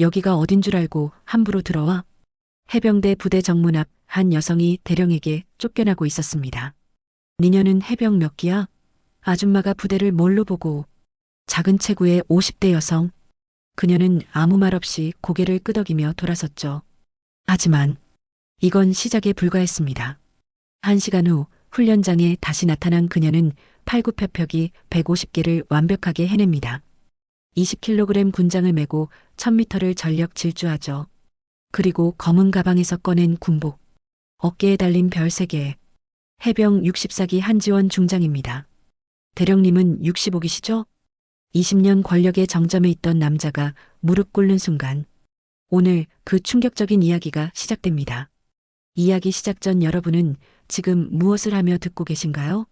여기가 어딘 줄 알고 함부로 들어와? 해병대 부대 정문 앞 한 여성이 대령에게 쫓겨나고 있었습니다. 니녀는 해병 몇 기야? 아줌마가 부대를 뭘로 보고? 작은 체구의 50대 여성. 그녀는 아무 말 없이 고개를 끄덕이며 돌아섰죠. 하지만 이건 시작에 불과했습니다. 1시간 후 훈련장에 다시 나타난 그녀는 팔굽혀펴기 150개를 완벽하게 해냅니다. 20kg 군장을 메고 1000m를 전력 질주하죠. 그리고 검은 가방에서 꺼낸 군복. 어깨에 달린 별 3개. 해병 64기 한지원 중장입니다. 대령님은 65기시죠? 20년 권력의 정점에 있던 남자가 무릎 꿇는 순간 오늘 그 충격적인 이야기가 시작됩니다. 이야기 시작 전 여러분은 지금 무엇을 하며 듣고 계신가요?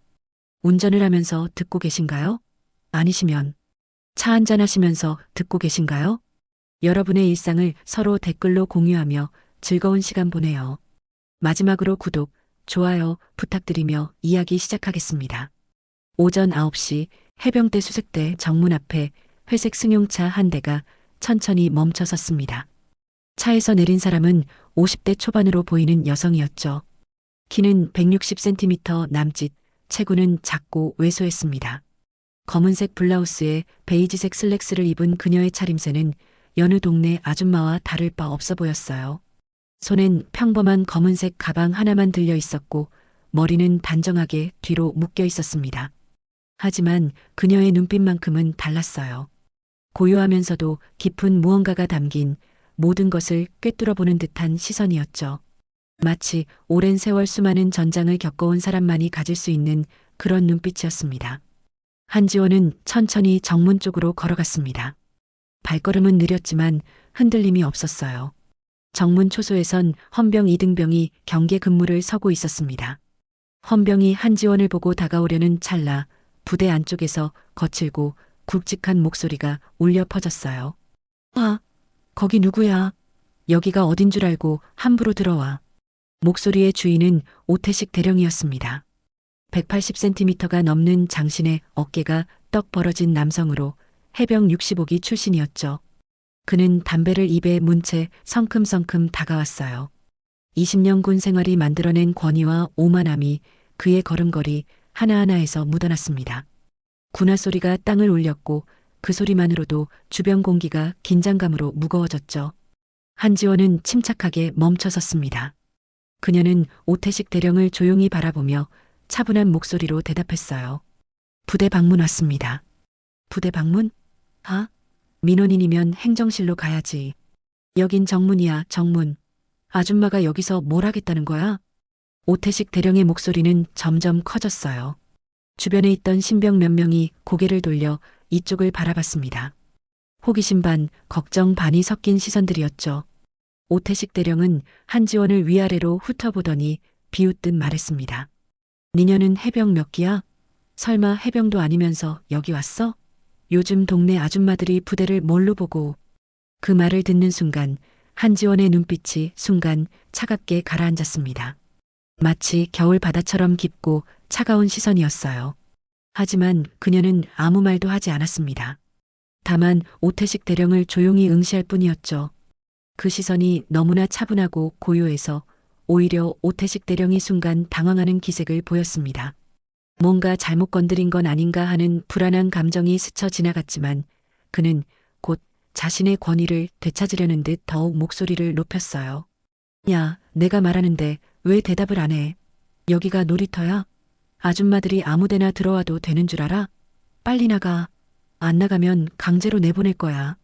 운전을 하면서 듣고 계신가요? 아니시면 차 한잔 하시면서 듣고 계신가요? 여러분의 일상을 서로 댓글로 공유하며 즐거운 시간 보내요. 마지막으로 구독, 좋아요 부탁드리며 이야기 시작하겠습니다. 오전 9시 해병대 수색대 정문 앞에 회색 승용차 한 대가 천천히 멈춰 섰습니다. 차에서 내린 사람은 50대 초반으로 보이는 여성이었죠. 키는 160cm 남짓, 체구는 작고 왜소했습니다. 검은색 블라우스에 베이지색 슬랙스를 입은 그녀의 차림새는 여느 동네 아줌마와 다를 바 없어 보였어요. 손엔 평범한 검은색 가방 하나만 들려 있었고 머리는 단정하게 뒤로 묶여 있었습니다. 하지만 그녀의 눈빛만큼은 달랐어요. 고요하면서도 깊은 무언가가 담긴 모든 것을 꿰뚫어보는 듯한 시선이었죠. 마치 오랜 세월 수많은 전장을 겪어온 사람만이 가질 수 있는 그런 눈빛이었습니다. 한지원은 천천히 정문 쪽으로 걸어갔습니다. 발걸음은 느렸지만 흔들림이 없었어요. 정문 초소에선 헌병 이등병이 경계 근무를 서고 있었습니다. 헌병이 한지원을 보고 다가오려는 찰나 부대 안쪽에서 거칠고 굵직한 목소리가 울려 퍼졌어요. 아, 거기 누구야? 여기가 어딘 줄 알고 함부로 들어와. 목소리의 주인은 오태식 대령이었습니다. 180cm가 넘는 장신의 어깨가 떡 벌어진 남성으로 해병 65기 출신이었죠. 그는 담배를 입에 문 채 성큼성큼 다가왔어요. 20년 군 생활이 만들어낸 권위와 오만함이 그의 걸음걸이 하나하나에서 묻어났습니다. 군화 소리가 땅을 울렸고 그 소리만으로도 주변 공기가 긴장감으로 무거워졌죠. 한지원은 침착하게 멈춰섰습니다. 그녀는 오태식 대령을 조용히 바라보며 차분한 목소리로 대답했어요. 부대 방문 왔습니다. 부대 방문? 아? 민원인이면 행정실로 가야지. 여긴 정문이야, 정문. 아줌마가 여기서 뭘 하겠다는 거야? 오태식 대령의 목소리는 점점 커졌어요. 주변에 있던 신병 몇 명이 고개를 돌려 이쪽을 바라봤습니다. 호기심 반, 걱정 반이 섞인 시선들이었죠. 오태식 대령은 한지원을 위아래로 훑어보더니 비웃듯 말했습니다. 니녀는 해병 몇 기야? 설마 해병도 아니면서 여기 왔어? 요즘 동네 아줌마들이 부대를 뭘로 보고. 그 말을 듣는 순간 한지원의 눈빛이 순간 차갑게 가라앉았습니다. 마치 겨울 바다처럼 깊고 차가운 시선이었어요. 하지만 그녀는 아무 말도 하지 않았습니다. 다만 오태식 대령을 조용히 응시할 뿐이었죠. 그 시선이 너무나 차분하고 고요해서 오히려 오태식 대령이 순간 당황하는 기색을 보였습니다. 뭔가 잘못 건드린 건 아닌가 하는 불안한 감정이 스쳐 지나갔지만 그는 곧 자신의 권위를 되찾으려는 듯 더욱 목소리를 높였어요. 야, 내가 말하는데 왜 대답을 안 해? 여기가 놀이터야? 아줌마들이 아무데나 들어와도 되는 줄 알아? 빨리 나가. 안 나가면 강제로 내보낼 거야.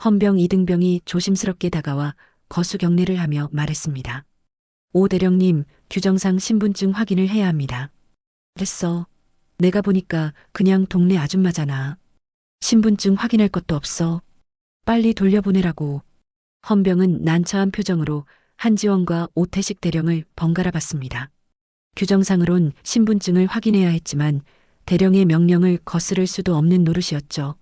헌병 이등병이 조심스럽게 다가와 거수 경례를 하며 말했습니다. 오 대령님, 규정상 신분증 확인을 해야 합니다. 됐어. 내가 보니까 그냥 동네 아줌마잖아. 신분증 확인할 것도 없어. 빨리 돌려보내라고. 헌병은 난처한 표정으로 한지원과 오태식 대령을 번갈아 봤습니다. 규정상으론 신분증을 확인해야 했지만 대령의 명령을 거스를 수도 없는 노릇이었죠.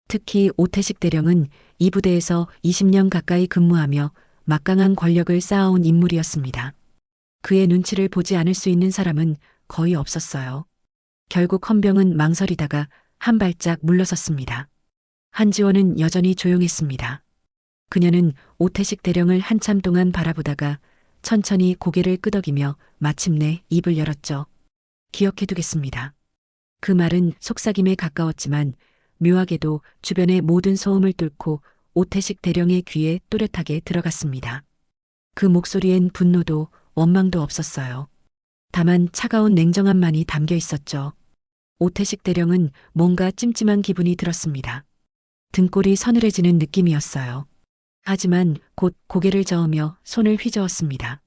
특히 오태식 대령은 이 부대에서 20년 가까이 근무하며 막강한 권력을 쌓아온 인물이었습니다. 그의 눈치를 보지 않을 수 있는 사람은 거의 없었어요. 결국 헌병은 망설이다가 한 발짝 물러섰습니다. 한지원은 여전히 조용했습니다. 그녀는 오태식 대령을 한참 동안 바라보다가 천천히 고개를 끄덕이며 마침내 입을 열었죠. 기억해두겠습니다. 그 말은 속삭임에 가까웠지만 묘하게도 주변의 모든 소음을 뚫고 오태식 대령의 귀에 또렷하게 들어갔습니다. 그 목소리엔 분노도 원망도 없었어요. 다만 차가운 냉정함만이 담겨 있었죠. 오태식 대령은 뭔가 찜찜한 기분이 들었습니다. 등골이 서늘해지는 느낌이었어요. 하지만 곧 고개를 저으며 손을 휘저었습니다.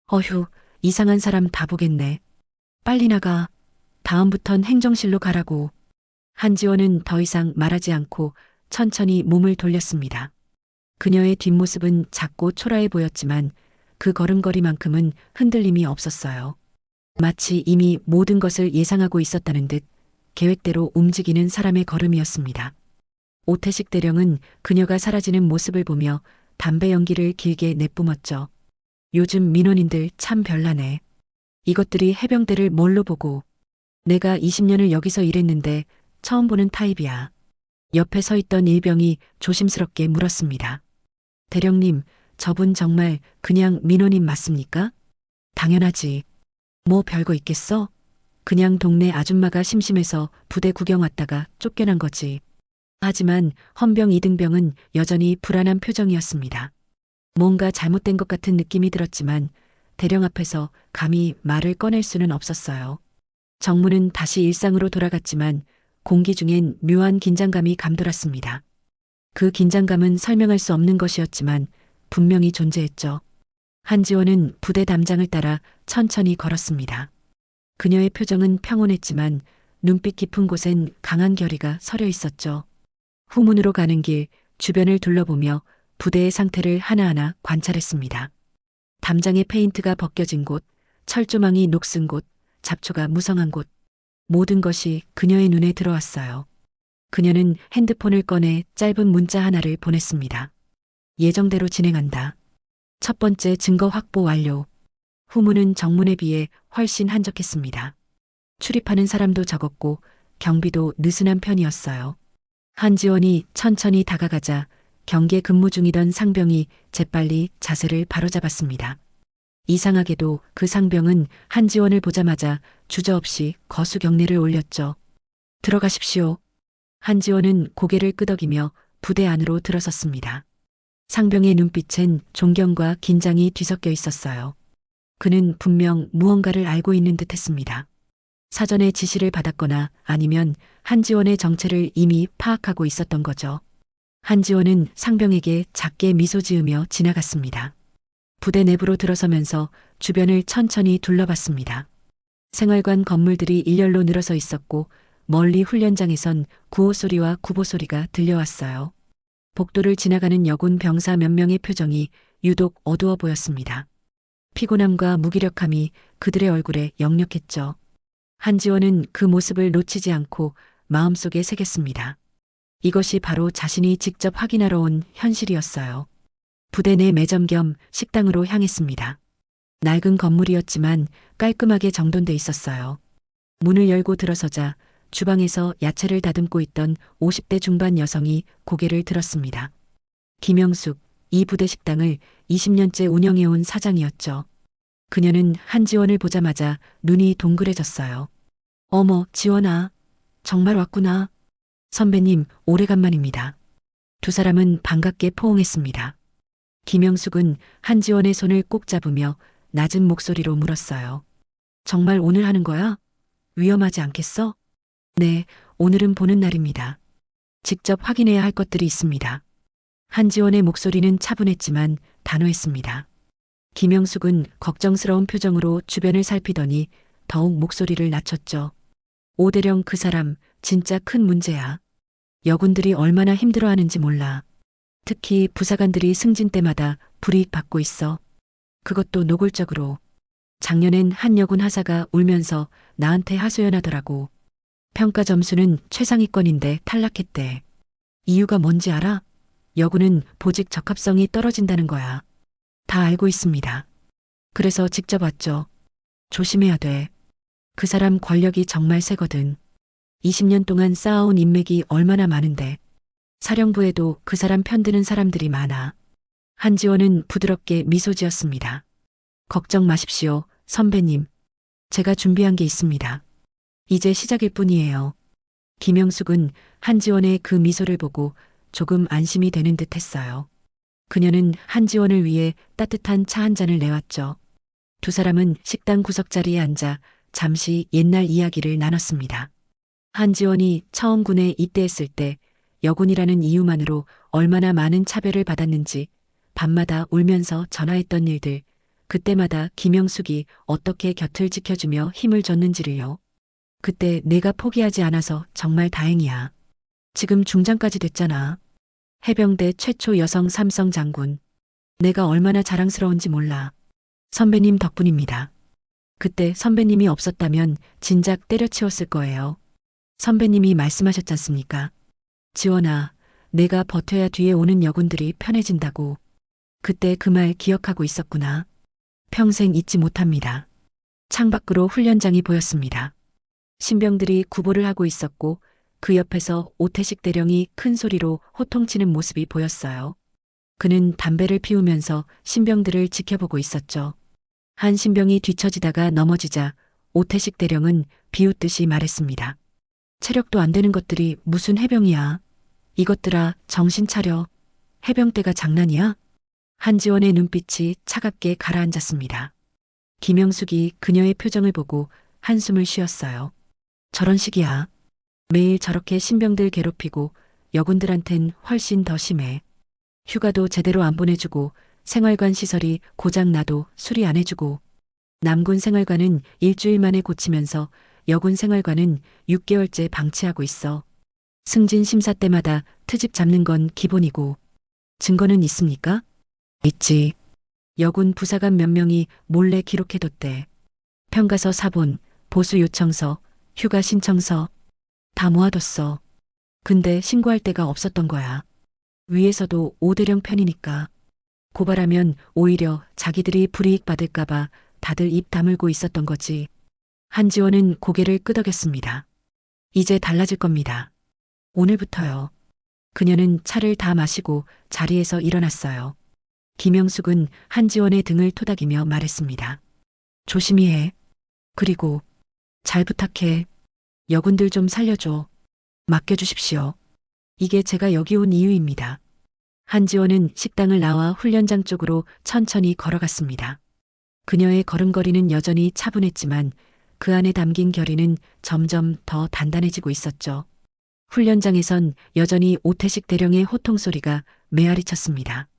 어휴, 이상한 사람 다 보겠네. 빨리 나가. 다음부턴 행정실로 가라고. 한지원은 더 이상 말하지 않고 천천히 몸을 돌렸습니다. 그녀의 뒷모습은 작고 초라해 보였지만 그 걸음걸이만큼은 흔들림이 없었어요. 마치 이미 모든 것을 예상하고 있었다는 듯 계획대로 움직이는 사람의 걸음이었습니다. 오태식 대령은 그녀가 사라지는 모습을 보며 담배 연기를 길게 내뿜었죠. 요즘 민원인들 참 별나네. 이것들이 해병대를 뭘로 보고. 내가 20년을 여기서 일했는데 처음 보는 타입이야. 옆에 서 있던 일병이 조심스럽게 물었습니다. 대령님, 저분 정말 그냥 민원인 맞습니까? 당연하지. 뭐 별거 있겠어? 그냥 동네 아줌마가 심심해서 부대 구경 왔다가 쫓겨난 거지. 하지만 헌병 이등병은 여전히 불안한 표정이었습니다. 뭔가 잘못된 것 같은 느낌이 들었지만 대령 앞에서 감히 말을 꺼낼 수는 없었어요. 정문은 다시 일상으로 돌아갔지만 공기 중엔 묘한 긴장감이 감돌았습니다. 그 긴장감은 설명할 수 없는 것이었지만 분명히 존재했죠. 한지원은 부대 담장을 따라 천천히 걸었습니다. 그녀의 표정은 평온했지만 눈빛 깊은 곳엔 강한 결의가 서려 있었죠. 후문으로 가는 길 주변을 둘러보며 부대의 상태를 하나하나 관찰했습니다. 담장의 페인트가 벗겨진 곳, 철조망이 녹슨 곳, 잡초가 무성한 곳, 모든 것이 그녀의 눈에 들어왔어요. 그녀는 핸드폰을 꺼내 짧은 문자 하나를 보냈습니다. 예정대로 진행한다. 첫 번째 증거 확보 완료. 후문은 정문에 비해 훨씬 한적했습니다. 출입하는 사람도 적었고 경비도 느슨한 편이었어요. 한지원이 천천히 다가가자 경계 근무 중이던 상병이 재빨리 자세를 바로잡았습니다. 이상하게도 그 상병은 한지원을 보자마자 주저없이 거수 경례를 올렸죠. 들어가십시오. 한지원은 고개를 끄덕이며 부대 안으로 들어섰습니다. 상병의 눈빛엔 존경과 긴장이 뒤섞여 있었어요. 그는 분명 무언가를 알고 있는 듯했습니다. 사전에 지시를 받았거나 아니면 한지원의 정체를 이미 파악하고 있었던 거죠. 한지원은 상병에게 작게 미소 지으며 지나갔습니다. 부대 내부로 들어서면서 주변을 천천히 둘러봤습니다. 생활관 건물들이 일렬로 늘어서 있었고 멀리 훈련장에선 구호 소리와 구보 소리가 들려왔어요. 복도를 지나가는 여군 병사 몇 명의 표정이 유독 어두워 보였습니다. 피곤함과 무기력함이 그들의 얼굴에 역력했죠. 한지원은 그 모습을 놓치지 않고 마음속에 새겼습니다. 이것이 바로 자신이 직접 확인하러 온 현실이었어요. 부대 내 매점 겸 식당으로 향했습니다. 낡은 건물이었지만 깔끔하게 정돈돼 있었어요. 문을 열고 들어서자 주방에서 야채를 다듬고 있던 50대 중반 여성이 고개를 들었습니다. 김영숙, 이 부대 식당을 20년째 운영해온 사장이었죠. 그녀는 한지원을 보자마자 눈이 동그래졌어요. 어머, 지원아. 정말 왔구나. 선배님, 오래간만입니다. 두 사람은 반갑게 포옹했습니다. 김영숙은 한지원의 손을 꼭 잡으며 낮은 목소리로 물었어요. 정말 오늘 하는 거야? 위험하지 않겠어? 네, 오늘은 보는 날입니다. 직접 확인해야 할 것들이 있습니다. 한지원의 목소리는 차분했지만 단호했습니다. 김영숙은 걱정스러운 표정으로 주변을 살피더니 더욱 목소리를 낮췄죠. 오대령 그 사람 진짜 큰 문제야. 여군들이 얼마나 힘들어하는지 몰라. 특히 부사관들이 승진 때마다 불이익 받고 있어. 그것도 노골적으로. 작년엔 한 여군 하사가 울면서 나한테 하소연하더라고. 평가 점수는 최상위권인데 탈락했대. 이유가 뭔지 알아? 여군은 보직 적합성이 떨어진다는 거야. 다 알고 있습니다. 그래서 직접 왔죠. 조심해야 돼. 그 사람 권력이 정말 세거든. 20년 동안 쌓아온 인맥이 얼마나 많은데. 사령부에도 그 사람 편드는 사람들이 많아. 한지원은 부드럽게 미소 지었습니다. 걱정 마십시오, 선배님. 제가 준비한 게 있습니다. 이제 시작일 뿐이에요. 김영숙은 한지원의 그 미소를 보고 조금 안심이 되는 듯 했어요. 그녀는 한지원을 위해 따뜻한 차 한 잔을 내왔죠. 두 사람은 식당 구석자리에 앉아 잠시 옛날 이야기를 나눴습니다. 한지원이 처음 군에 입대했을 때 여군이라는 이유만으로 얼마나 많은 차별을 받았는지, 밤마다 울면서 전화했던 일들, 그때마다 김영숙이 어떻게 곁을 지켜주며 힘을 줬는지를요. 그때 내가 포기하지 않아서 정말 다행이야. 지금 중장까지 됐잖아. 해병대 최초 여성 삼성 장군. 내가 얼마나 자랑스러운지 몰라. 선배님 덕분입니다. 그때 선배님이 없었다면 진작 때려치웠을 거예요. 선배님이 말씀하셨지 않습니까? 지원아, 내가 버텨야 뒤에 오는 여군들이 편해진다고. 그때 그 말 기억하고 있었구나. 평생 잊지 못합니다. 창밖으로 훈련장이 보였습니다. 신병들이 구보를 하고 있었고 그 옆에서 오태식 대령이 큰 소리로 호통치는 모습이 보였어요. 그는 담배를 피우면서 신병들을 지켜보고 있었죠. 한 신병이 뒤처지다가 넘어지자 오태식 대령은 비웃듯이 말했습니다. 체력도 안 되는 것들이 무슨 해병이야. 이것들아, 정신 차려. 해병대가 장난이야? 한지원의 눈빛이 차갑게 가라앉았습니다. 김영숙이 그녀의 표정을 보고 한숨을 쉬었어요. 저런 식이야. 매일 저렇게 신병들 괴롭히고 여군들한텐 훨씬 더 심해. 휴가도 제대로 안 보내주고 생활관 시설이 고장나도 수리 안 해주고 남군 생활관은 일주일 만에 고치면서 여군 생활관은 6개월째 방치하고 있어. 승진 심사 때마다 트집 잡는 건 기본이고. 증거는 있습니까? 있지. 여군 부사관 몇 명이 몰래 기록해뒀대. 평가서 사본, 보수 요청서, 휴가 신청서 다 모아뒀어. 근데 신고할 데가 없었던 거야. 위에서도 오대령 편이니까. 고발하면 오히려 자기들이 불이익 받을까봐 다들 입 다물고 있었던 거지. 한지원은 고개를 끄덕였습니다. 이제 달라질 겁니다. 오늘부터요. 그녀는 차를 다 마시고 자리에서 일어났어요. 김영숙은 한지원의 등을 토닥이며 말했습니다. 조심히 해. 그리고 잘 부탁해. 여군들 좀 살려줘. 맡겨주십시오. 이게 제가 여기 온 이유입니다. 한지원은 식당을 나와 훈련장 쪽으로 천천히 걸어갔습니다. 그녀의 걸음걸이는 여전히 차분했지만 그 안에 담긴 결의는 점점 더 단단해지고 있었죠. 훈련장에선 여전히 오태식 대령의 호통 소리가 메아리 쳤습니다.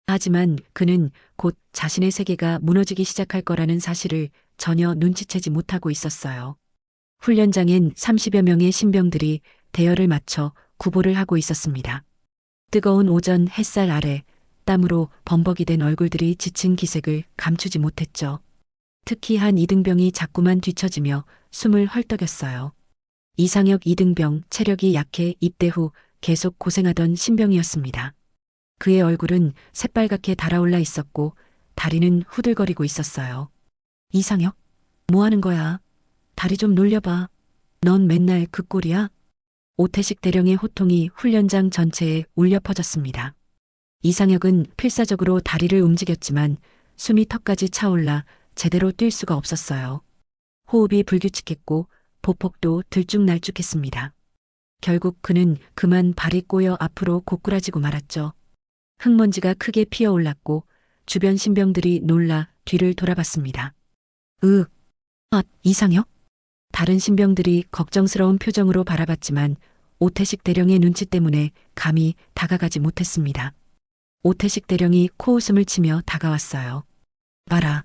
하지만 그는 곧 자신의 세계가 무너지기 시작할 거라는 사실을 전혀 눈치채지 못하고 있었어요. 훈련장엔 30여 명의 신병들이 대열을 맞춰 구보를 하고 있었습니다. 뜨거운 오전 햇살 아래 땀으로 범벅이 된 얼굴들이 지친 기색을 감추지 못했죠. 특히 한 이등병이 자꾸만 뒤처지며 숨을 헐떡였어요. 이상혁 이등병, 체력이 약해 입대 후 계속 고생하던 신병이었습니다. 그의 얼굴은 새빨갛게 달아올라 있었고 다리는 후들거리고 있었어요. 이상혁? 뭐 하는 거야? 다리 좀 놀려봐. 넌 맨날 그 꼴이야? 오태식 대령의 호통이 훈련장 전체에 울려 퍼졌습니다. 이상혁은 필사적으로 다리를 움직였지만 숨이 턱까지 차올라 제대로 뛸 수가 없었어요. 호흡이 불규칙했고 보폭도 들쭉날쭉했습니다. 결국 그는 그만 발이 꼬여 앞으로 고꾸라지고 말았죠. 흙먼지가 크게 피어올랐고 주변 신병들이 놀라 뒤를 돌아봤습니다. 이상혁? 다른 신병들이 걱정스러운 표정으로 바라봤지만 오태식 대령의 눈치 때문에 감히 다가가지 못했습니다. 오태식 대령이 코웃음을 치며 다가왔어요. 봐라.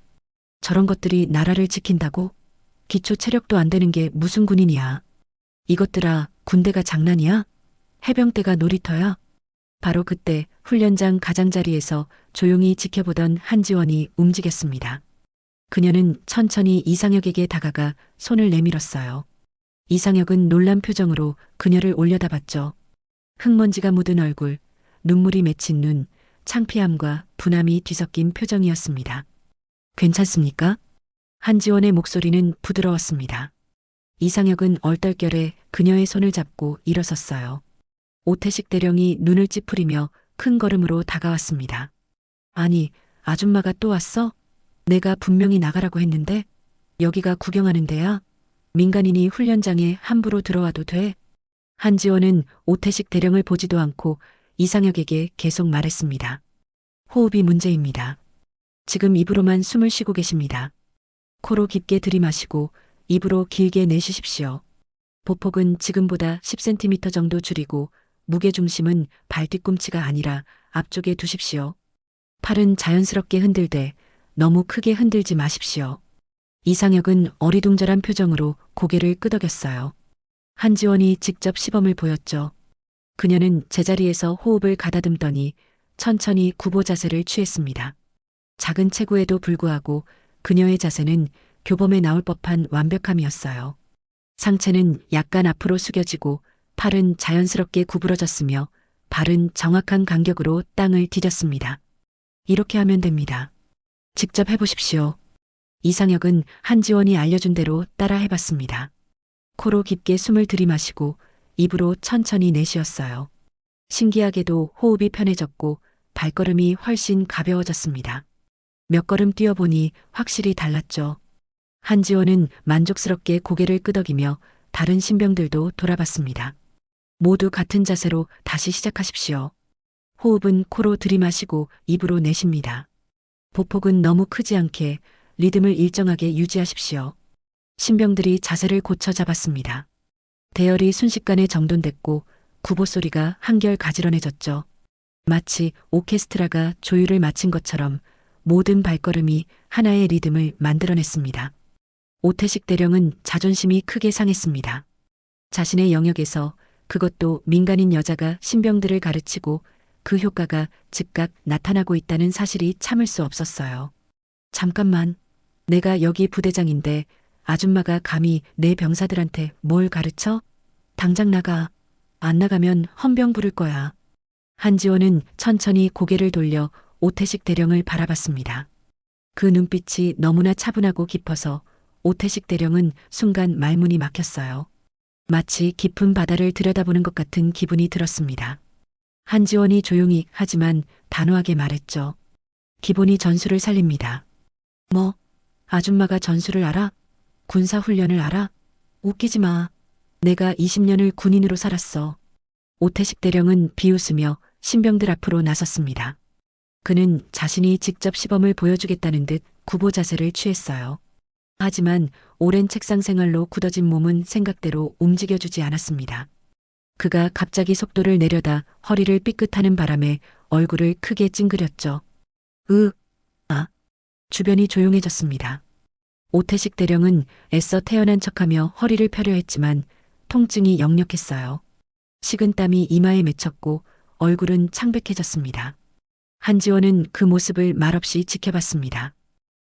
저런 것들이 나라를 지킨다고? 기초 체력도 안 되는 게 무슨 군인이야. 이것들아, 군대가 장난이야? 해병대가 놀이터야? 바로 그때 훈련장 가장자리에서 조용히 지켜보던 한지원이 움직였습니다. 그녀는 천천히 이상혁에게 다가가 손을 내밀었어요. 이상혁은 놀란 표정으로 그녀를 올려다봤죠. 흙먼지가 묻은 얼굴, 눈물이 맺힌 눈, 창피함과 분함이 뒤섞인 표정이었습니다. 괜찮습니까? 한지원의 목소리는 부드러웠습니다. 이상혁은 얼떨결에 그녀의 손을 잡고 일어섰어요. 오태식 대령이 눈을 찌푸리며 큰 걸음으로 다가왔습니다. 아니, 아줌마가 또 왔어? 내가 분명히 나가라고 했는데 여기가 구경하는 데야? 민간인이 훈련장에 함부로 들어와도 돼? 한지원은 오태식 대령을 보지도 않고 이상혁에게 계속 말했습니다. 호흡이 문제입니다. 지금 입으로만 숨을 쉬고 계십니다. 코로 깊게 들이마시고 입으로 길게 내쉬십시오. 보폭은 지금보다 10cm 정도 줄이고 무게중심은 발 뒤꿈치가 아니라 앞쪽에 두십시오. 팔은 자연스럽게 흔들되 너무 크게 흔들지 마십시오. 이상혁은 어리둥절한 표정으로 고개를 끄덕였어요. 한지원이 직접 시범을 보였죠. 그녀는 제자리에서 호흡을 가다듬더니 천천히 구보 자세를 취했습니다. 작은 체구에도 불구하고 그녀의 자세는 교범에 나올 법한 완벽함이었어요. 상체는 약간 앞으로 숙여지고 팔은 자연스럽게 구부러졌으며 발은 정확한 간격으로 땅을 디뎠습니다. 이렇게 하면 됩니다. 직접 해보십시오. 이상혁은 한지원이 알려준 대로 따라 해봤습니다. 코로 깊게 숨을 들이마시고 입으로 천천히 내쉬었어요. 신기하게도 호흡이 편해졌고 발걸음이 훨씬 가벼워졌습니다. 몇 걸음 뛰어보니 확실히 달랐죠. 한지원은 만족스럽게 고개를 끄덕이며 다른 신병들도 돌아봤습니다. 모두 같은 자세로 다시 시작하십시오. 호흡은 코로 들이마시고 입으로 내쉽니다. 보폭은 너무 크지 않게 리듬을 일정하게 유지하십시오. 신병들이 자세를 고쳐 잡았습니다. 대열이 순식간에 정돈됐고 구보 소리가 한결 가지런해졌죠. 마치 오케스트라가 조율을 마친 것처럼 모든 발걸음이 하나의 리듬을 만들어냈습니다. 오태식 대령은 자존심이 크게 상했습니다. 자신의 영역에서, 그것도 민간인 여자가 신병들을 가르치고 그 효과가 즉각 나타나고 있다는 사실이 참을 수 없었어요. 잠깐만, 내가 여기 부대장인데 아줌마가 감히 내 병사들한테 뭘 가르쳐? 당장 나가. 안 나가면 헌병 부를 거야. 한지원은 천천히 고개를 돌려 오태식 대령을 바라봤습니다. 그 눈빛이 너무나 차분하고 깊어서 오태식 대령은 순간 말문이 막혔어요. 마치 깊은 바다를 들여다보는 것 같은 기분이 들었습니다. 한지원이 조용히 하지만 단호하게 말했죠. 기본이 전술을 살립니다. 뭐, 아줌마가 전술을 알아? 군사훈련을 알아? 웃기지 마. 내가 20년을 군인으로 살았어. 오태식 대령은 비웃으며 신병들 앞으로 나섰습니다. 그는 자신이 직접 시범을 보여주겠다는 듯 구보 자세를 취했어요. 하지만 오랜 책상 생활로 굳어진 몸은 생각대로 움직여주지 않았습니다. 그가 갑자기 속도를 내려다 허리를 삐끗하는 바람에 얼굴을 크게 찡그렸죠. 주변이 조용해졌습니다. 오태식 대령은 애써 태연한 척하며 허리를 펴려 했지만 통증이 역력했어요. 식은땀이 이마에 맺혔고 얼굴은 창백해졌습니다. 한지원은 그 모습을 말없이 지켜봤습니다.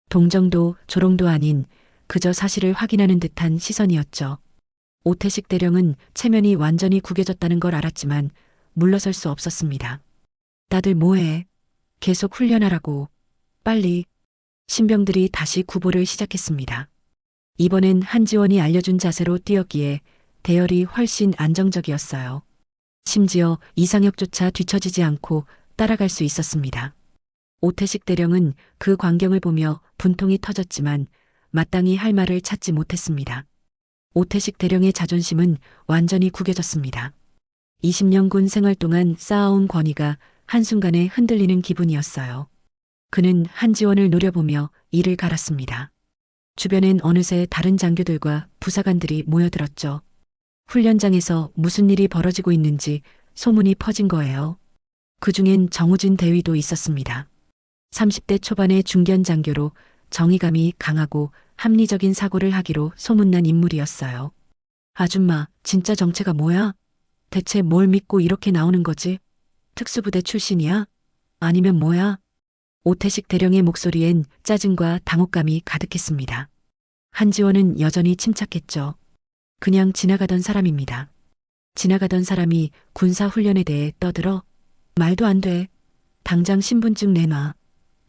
동정도 조롱도 아닌 그저 사실을 확인하는 듯한 시선이었죠. 오태식 대령은 체면이 완전히 구겨졌다는 걸 알았지만 물러설 수 없었습니다. 다들 뭐해? 계속 훈련하라고. 빨리. 신병들이 다시 구보를 시작했습니다. 이번엔 한지원이 알려준 자세로 뛰었기에 대열이 훨씬 안정적이었어요. 심지어 이상혁조차 뒤처지지 않고 따라갈 수 있었습니다. 오태식 대령은 그 광경을 보며 분통이 터졌지만 마땅히 할 말을 찾지 못했습니다. 오태식 대령의 자존심은 완전히 구겨졌습니다. 20년 군 생활 동안 쌓아온 권위가 한순간에 흔들리는 기분이었어요. 그는 한지원을 노려보며 이를 갈았습니다. 주변엔 어느새 다른 장교들과 부사관들이 모여들었죠. 훈련장에서 무슨 일이 벌어지고 있는지 소문이 퍼진 거예요. 그중엔 정우진 대위도 있었습니다. 30대 초반의 중견 장교로 정의감이 강하고 합리적인 사고를 하기로 소문난 인물이었어요. 아줌마, 진짜 정체가 뭐야? 대체 뭘 믿고 이렇게 나오는 거지? 특수부대 출신이야? 아니면 뭐야? 오태식 대령의 목소리엔 짜증과 당혹감이 가득했습니다. 한지원은 여전히 침착했죠. 그냥 지나가던 사람입니다. 지나가던 사람이 군사훈련에 대해 떠들어? 말도 안 돼. 당장 신분증 내놔.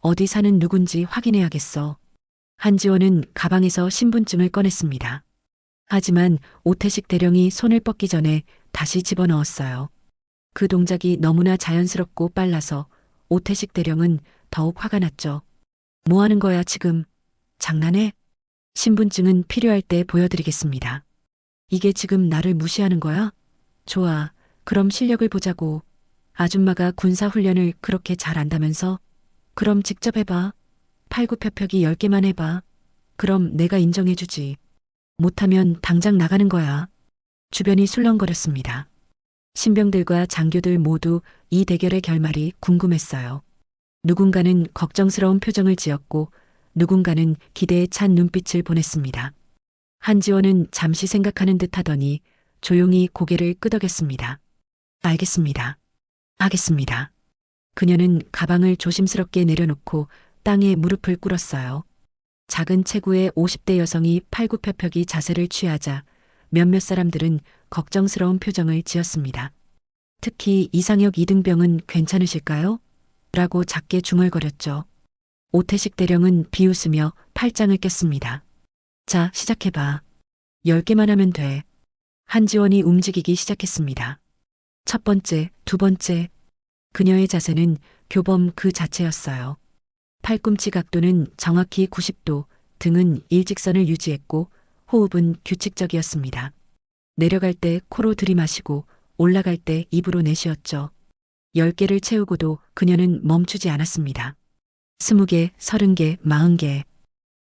어디 사는 누군지 확인해야겠어. 한지원은 가방에서 신분증을 꺼냈습니다. 하지만 오태식 대령이 손을 뻗기 전에 다시 집어넣었어요. 그 동작이 너무나 자연스럽고 빨라서 오태식 대령은 더욱 화가 났죠. 뭐 하는 거야, 지금? 장난해? 신분증은 필요할 때 보여드리겠습니다. 이게 지금 나를 무시하는 거야? 좋아. 그럼 실력을 보자고. 아줌마가 군사훈련을 그렇게 잘 안다면서? 그럼 직접 해봐. 팔굽혀펴기 10개만 해봐. 그럼 내가 인정해주지. 못하면 당장 나가는 거야. 주변이 술렁거렸습니다. 신병들과 장교들 모두 이 대결의 결말이 궁금했어요. 누군가는 걱정스러운 표정을 지었고 누군가는 기대에 찬 눈빛을 보냈습니다. 한지원은 잠시 생각하는 듯 하더니 조용히 고개를 끄덕였습니다. 알겠습니다. 하겠습니다. 그녀는 가방을 조심스럽게 내려놓고 땅에 무릎을 꿇었어요. 작은 체구의 50대 여성이 팔굽혀펴기 자세를 취하자 몇몇 사람들은 걱정스러운 표정을 지었습니다. 특히 이상혁 이등병은 괜찮으실까요? 라고 작게 중얼거렸죠. 오태식 대령은 비웃으며 팔짱을 꼈습니다. 자, 시작해봐. 10개만 하면 돼. 한지원이 움직이기 시작했습니다. 첫 번째, 두 번째. 그녀의 자세는 교범 그 자체였어요. 팔꿈치 각도는 정확히 90도, 등은 일직선을 유지했고 호흡은 규칙적이었습니다. 내려갈 때 코로 들이마시고 올라갈 때 입으로 내쉬었죠. 10개를 채우고도 그녀는 멈추지 않았습니다. 20개, 30개, 40개.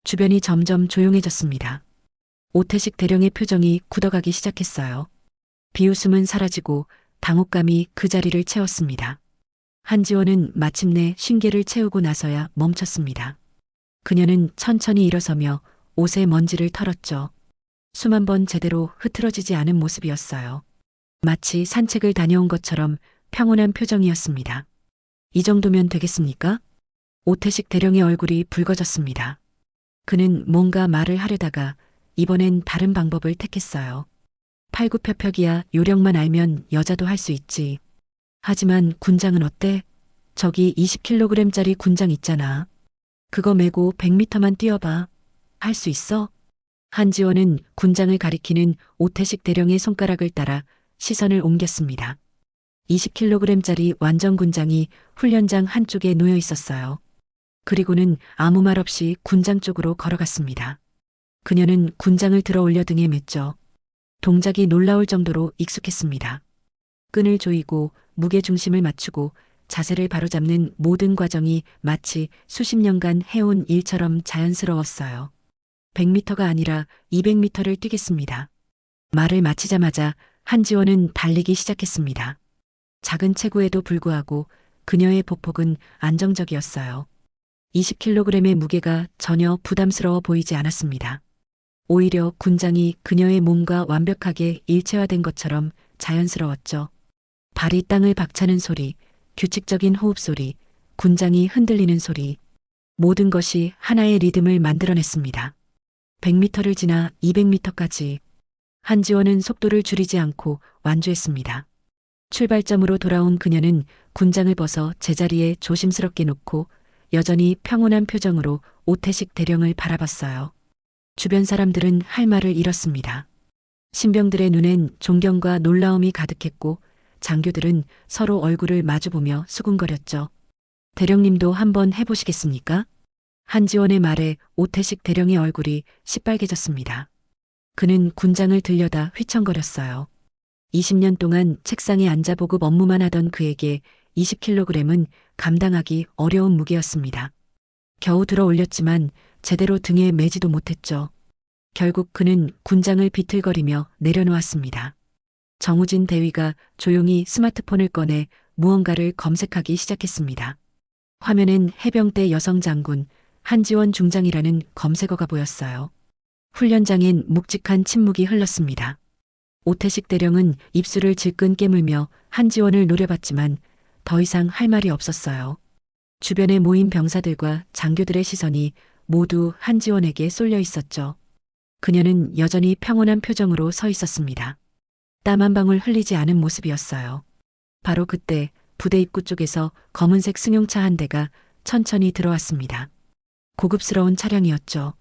주변이 점점 조용해졌습니다. 오태식 대령의 표정이 굳어가기 시작했어요. 비웃음은 사라지고 당혹감이 그 자리를 채웠습니다. 한지원은 마침내 50개를 채우고 나서야 멈췄습니다. 그녀는 천천히 일어서며 옷에 먼지를 털었죠. 수만 번 제대로 흐트러지지 않은 모습이었어요. 마치 산책을 다녀온 것처럼 평온한 표정이었습니다. 이 정도면 되겠습니까? 오태식 대령의 얼굴이 붉어졌습니다. 그는 뭔가 말을 하려다가 이번엔 다른 방법을 택했어요. 팔굽혀펴기야 요령만 알면 여자도 할 수 있지. 하지만 군장은 어때? 저기 20kg짜리 군장 있잖아. 그거 메고 100m만 뛰어봐. 할 수 있어? 한지원은 군장을 가리키는 오태식 대령의 손가락을 따라 시선을 옮겼습니다. 20kg짜리 완전 군장이 훈련장 한쪽에 놓여 있었어요. 그리고는 아무 말 없이 군장 쪽으로 걸어갔습니다. 그녀는 군장을 들어 올려 등에 맸죠. 동작이 놀라울 정도로 익숙했습니다. 끈을 조이고 무게 중심을 맞추고 자세를 바로잡는 모든 과정이 마치 수십 년간 해온 일처럼 자연스러웠어요. 100m가 아니라 200m를 뛰겠습니다. 말을 마치자마자 한지원은 달리기 시작했습니다. 작은 체구에도 불구하고 그녀의 보폭은 안정적이었어요. 20kg의 무게가 전혀 부담스러워 보이지 않았습니다. 오히려 군장이 그녀의 몸과 완벽하게 일체화된 것처럼 자연스러웠죠. 발이 땅을 박차는 소리, 규칙적인 호흡 소리, 군장이 흔들리는 소리, 모든 것이 하나의 리듬을 만들어냈습니다. 100m를 지나 200m까지 한지원은 속도를 줄이지 않고 완주했습니다. 출발점으로 돌아온 그녀는 군장을 벗어 제자리에 조심스럽게 놓고 여전히 평온한 표정으로 오태식 대령을 바라봤어요. 주변 사람들은 할 말을 잃었습니다. 신병들의 눈엔 존경과 놀라움이 가득했고 장교들은 서로 얼굴을 마주보며 수군거렸죠. 대령님도 한번 해보시겠습니까? 한지원의 말에 오태식 대령의 얼굴이 시빨개졌습니다. 그는 군장을 들여다 휘청거렸어요. 20년 동안 책상에 앉아 보급 업무만 하던 그에게 20kg은 감당하기 어려운 무게였습니다. 겨우 들어 올렸지만 제대로 등에 매지도 못했죠. 결국 그는 군장을 비틀거리며 내려놓았습니다. 정우진 대위가 조용히 스마트폰을 꺼내 무언가를 검색하기 시작했습니다. 화면엔 해병대 여성 장군 한지원 중장이라는 검색어가 보였어요. 훈련장엔 묵직한 침묵이 흘렀습니다. 오태식 대령은 입술을 질끈 깨물며 한지원을 노려봤지만 더 이상 할 말이 없었어요. 주변에 모인 병사들과 장교들의 시선이 모두 한지원에게 쏠려 있었죠. 그녀는 여전히 평온한 표정으로 서 있었습니다. 땀 한 방울 흘리지 않은 모습이었어요. 바로 그때 부대 입구 쪽에서 검은색 승용차 한 대가 천천히 들어왔습니다. 고급스러운 차량이었죠.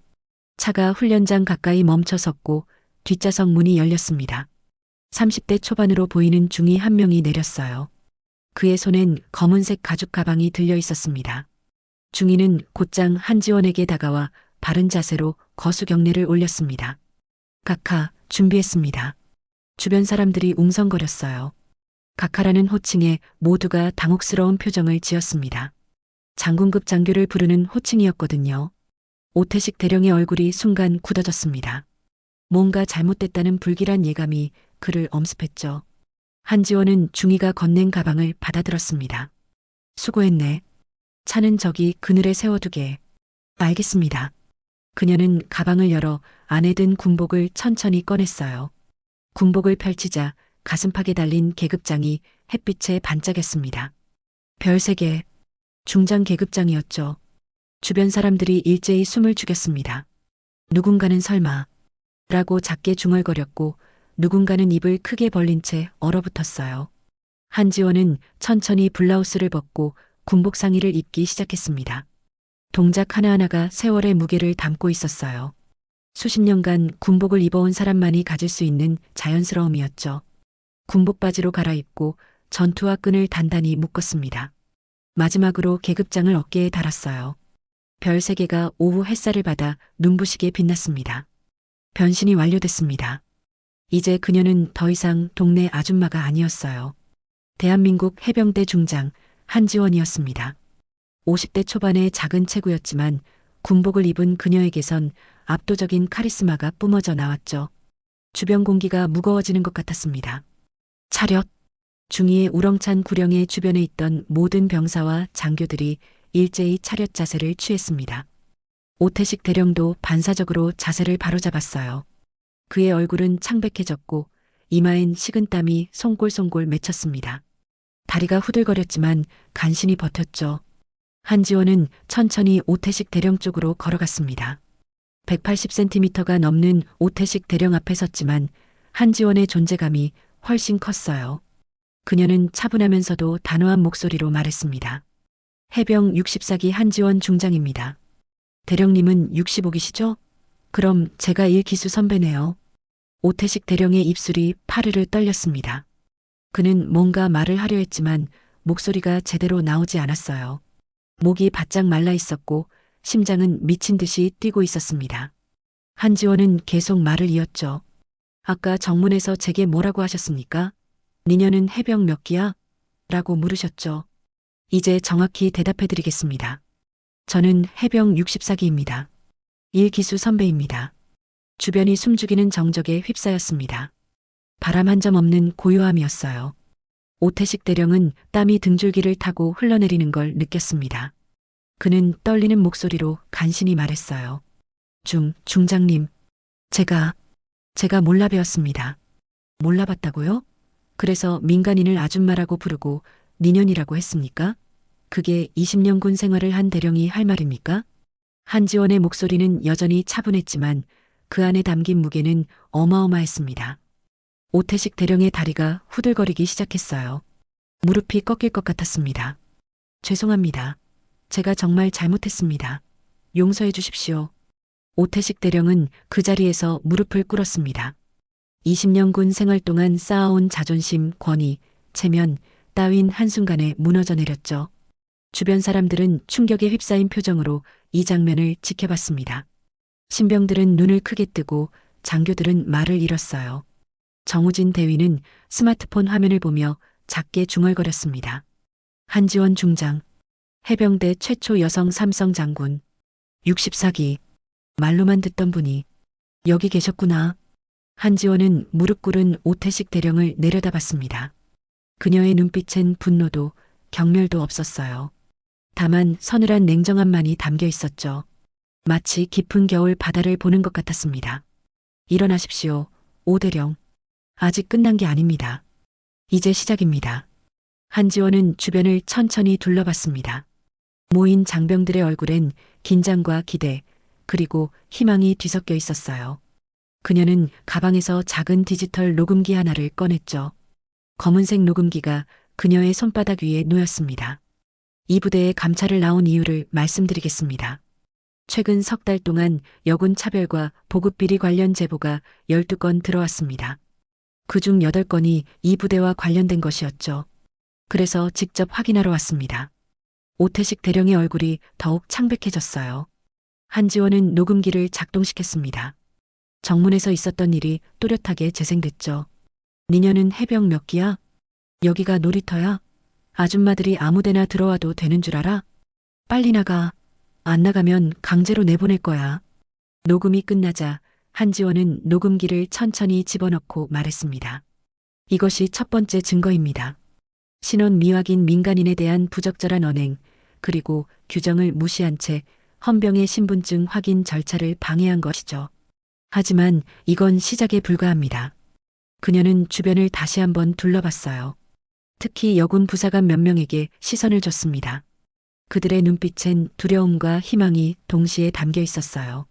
차가 훈련장 가까이 멈춰 섰고 뒷좌석 문이 열렸습니다. 30대 초반으로 보이는 중위 한 명이 내렸어요. 그의 손엔 검은색 가죽 가방이 들려 있었습니다. 중위는 곧장 한지원에게 다가와 바른 자세로 거수 경례를 올렸습니다. 각하, 준비했습니다. 주변 사람들이 웅성거렸어요. 각하라는 호칭에 모두가 당혹스러운 표정을 지었습니다. 장군급 장교를 부르는 호칭이었거든요. 오태식 대령의 얼굴이 순간 굳어졌습니다. 뭔가 잘못됐다는 불길한 예감이 그를 엄습했죠. 한지원은 중위가 건넨 가방을 받아들었습니다. 수고했네. 차는 저기 그늘에 세워두게. 알겠습니다. 그녀는 가방을 열어 안에 든 군복을 천천히 꺼냈어요. 군복을 펼치자 가슴팍에 달린 계급장이 햇빛에 반짝였습니다. 별 3개, 중장 계급장이었죠. 주변 사람들이 일제히 숨을 죽였습니다. 누군가는 설마 라고 작게 중얼거렸고 누군가는 입을 크게 벌린 채 얼어붙었어요. 한지원은 천천히 블라우스를 벗고 군복 상의를 입기 시작했습니다. 동작 하나하나가 세월의 무게를 담고 있었어요. 수십 년간 군복을 입어온 사람만이 가질 수 있는 자연스러움이었죠. 군복 바지로 갈아입고 전투화 끈을 단단히 묶었습니다. 마지막으로 계급장을 어깨에 달았어요. 별 3개가 오후 햇살을 받아 눈부시게 빛났습니다. 변신이 완료됐습니다. 이제 그녀는 더 이상 동네 아줌마가 아니었어요. 대한민국 해병대 중장 한지원이었습니다. 50대 초반의 작은 체구였지만 군복을 입은 그녀에게선 압도적인 카리스마가 뿜어져 나왔죠. 주변 공기가 무거워지는 것 같았습니다. 차렷! 중위의 우렁찬 구령의 주변에 있던 모든 병사와 장교들이 일제히 차렷 자세를 취했습니다. 오태식 대령도 반사적으로 자세를 바로잡았어요. 그의 얼굴은 창백해졌고 이마엔 식은땀이 송골송골 맺혔습니다. 다리가 후들거렸지만 간신히 버텼죠. 한지원은 천천히 오태식 대령 쪽으로 걸어갔습니다. 180cm가 넘는 오태식 대령 앞에 섰지만 한지원의 존재감이 훨씬 컸어요. 그녀는 차분하면서도 단호한 목소리로 말했습니다. 해병 64기 한지원 중장입니다. 대령님은 65기시죠? 그럼 제가 1기수 선배네요. 오태식 대령의 입술이 파르르 떨렸습니다. 그는 뭔가 말을 하려 했지만 목소리가 제대로 나오지 않았어요. 목이 바짝 말라 있었고 심장은 미친 듯이 뛰고 있었습니다. 한지원은 계속 말을 이었죠. 아까 정문에서 제게 뭐라고 하셨습니까? 니녀는 해병 몇 기야? 라고 물으셨죠. 이제 정확히 대답해 드리겠습니다. 저는 해병 64기입니다. 1기수 선배입니다. 주변이 숨죽이는 정적에 휩싸였습니다. 바람 한 점 없는 고요함이었어요. 오태식 대령은 땀이 등줄기를 타고 흘러내리는 걸 느꼈습니다. 그는 떨리는 목소리로 간신히 말했어요. 중장님, 제가 몰라 배웠습니다. 몰라봤다고요? 그래서 민간인을 아줌마라고 부르고 니년이라고 했습니까? 그게 20년 군 생활을 한 대령이 할 말입니까? 한지원의 목소리는 여전히 차분했지만 그 안에 담긴 무게는 어마어마했습니다. 오태식 대령의 다리가 후들거리기 시작했어요. 무릎이 꺾일 것 같았습니다. 죄송합니다. 제가 정말 잘못했습니다. 용서해 주십시오. 오태식 대령은 그 자리에서 무릎을 꿇었습니다. 20년 군 생활 동안 쌓아온 자존심, 권위, 체면 따윈 한순간에 무너져 내렸죠. 주변 사람들은 충격에 휩싸인 표정으로 이 장면을 지켜봤습니다. 신병들은 눈을 크게 뜨고 장교들은 말을 잃었어요. 정우진 대위는 스마트폰 화면을 보며 작게 중얼거렸습니다. 한지원 중장, 해병대 최초 여성 삼성 장군, 64기, 말로만 듣던 분이 여기 계셨구나. 한지원은 무릎 꿇은 오태식 대령을 내려다봤습니다. 그녀의 눈빛엔 분노도 경멸도 없었어요. 다만 서늘한 냉정함만이 담겨 있었죠. 마치 깊은 겨울 바다를 보는 것 같았습니다. 일어나십시오, 오 대령. 아직 끝난 게 아닙니다. 이제 시작입니다. 한지원은 주변을 천천히 둘러봤습니다. 모인 장병들의 얼굴엔 긴장과 기대, 그리고 희망이 뒤섞여 있었어요. 그녀는 가방에서 작은 디지털 녹음기 하나를 꺼냈죠. 검은색 녹음기가 그녀의 손바닥 위에 놓였습니다. 이 부대에 감찰을 나온 이유를 말씀드리겠습니다. 최근 석 달 동안 여군 차별과 보급 비리 관련 제보가 12건 들어왔습니다. 그중 8건이 이 부대와 관련된 것이었죠. 그래서 직접 확인하러 왔습니다. 오태식 대령의 얼굴이 더욱 창백해졌어요. 한지원은 녹음기를 작동시켰습니다. 정문에서 있었던 일이 또렷하게 재생됐죠. 니녀는 해병 몇 기야? 여기가 놀이터야? 아줌마들이 아무데나 들어와도 되는 줄 알아? 빨리 나가. 안 나가면 강제로 내보낼 거야. 녹음이 끝나자 한지원은 녹음기를 천천히 집어넣고 말했습니다. 이것이 첫 번째 증거입니다. 신원 미확인 민간인에 대한 부적절한 언행, 그리고 규정을 무시한 채 헌병의 신분증 확인 절차를 방해한 것이죠. 하지만 이건 시작에 불과합니다. 그녀는 주변을 다시 한번 둘러봤어요. 특히 여군 부사관 몇 명에게 시선을 줬습니다. 그들의 눈빛엔 두려움과 희망이 동시에 담겨 있었어요.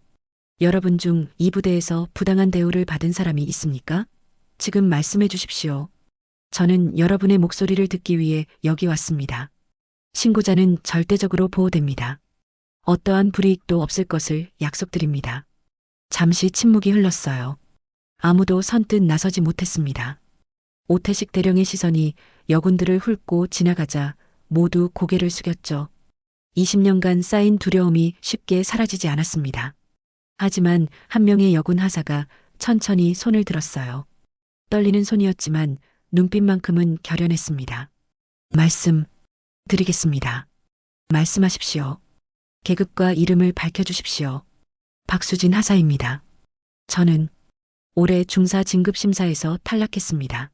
여러분 중 이 부대에서 부당한 대우를 받은 사람이 있습니까? 지금 말씀해 주십시오. 저는 여러분의 목소리를 듣기 위해 여기 왔습니다. 신고자는 절대적으로 보호됩니다. 어떠한 불이익도 없을 것을 약속드립니다. 잠시 침묵이 흘렀어요. 아무도 선뜻 나서지 못했습니다. 오태식 대령의 시선이 여군들을 훑고 지나가자 모두 고개를 숙였죠. 20년간 쌓인 두려움이 쉽게 사라지지 않았습니다. 하지만 한 명의 여군 하사가 천천히 손을 들었어요. 떨리는 손이었지만 눈빛만큼은 결연했습니다. 말씀 드리겠습니다. 말씀하십시오. 계급과 이름을 밝혀주십시오. 박수진 하사입니다. 저는 올해 중사 진급 심사에서 탈락했습니다.